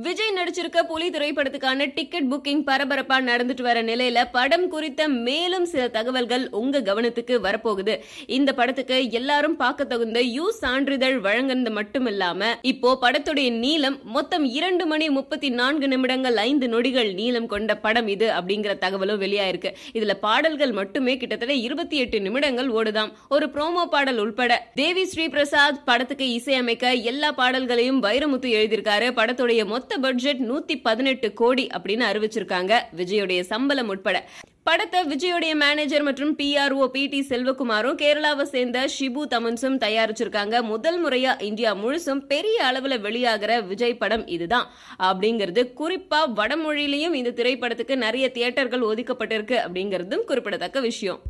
விஜய் நடிச்சிருக்க புலி திரைப்படத்துக்கான ticket booking பரபரப்பா நடந்துட்டு வர நிலையில படம் குறித்த மேலும் சில தகவல்கள் உங்க கவனத்துக்கு வரப்போகுது. இந்த படத்துக்கு எல்லாரும் பார்க்க தகுந்த சான்றிதழ் வழங்குறது மட்டும் இல்லாம இப்போ படத்துடைய நீளம் மொத்தம் 2 மணி 34 நிமிடங்கள் 5 நொடிகள் நீளம் கொண்ட படம் இது அப்படிங்கிற தகவலும் வெளியாயிருக்கு. இதுல பாடல்கள் மட்டுமே கிட்டத்தட்ட 28 நிமிடங்கள் ஓடுதாம். ஒரு ப்ரோமோ பாடல் உள்பட தேவி ஸ்ரீ பிரசாத் படத்துக்கு இசையமைக்க எல்லா பாடல்களையும் வைரமுத்து எழுதியிருக்காரு. படத்துடைய மொத்த பட்ஜெட் 118 கோடி அப்படின்னு அறிவிச்சிருக்காங்க. விஜயோடைய சம்பளம் உட்பட படத்தை விஜயோடைய மேனேஜர் மற்றும் PRO PT செல்வகுமாரும் கேரளாவை சேர்ந்த ஷிபு தமன்ஸும் தயாரிச்சிருக்காங்க. முதல் முறையா இந்தியா முழுசும் பெரிய அளவுல வெளியாகிற விஜய் படம் இதுதான் அப்படிங்கிறது. குறிப்பா வடமொழியிலையும் இந்த திரைப்படத்துக்கு நிறைய தியேட்டர்கள் ஒதுக்கப்பட்டிருக்கு அப்படிங்கிறதும் குறிப்பிடத்தக்க விஷயம்.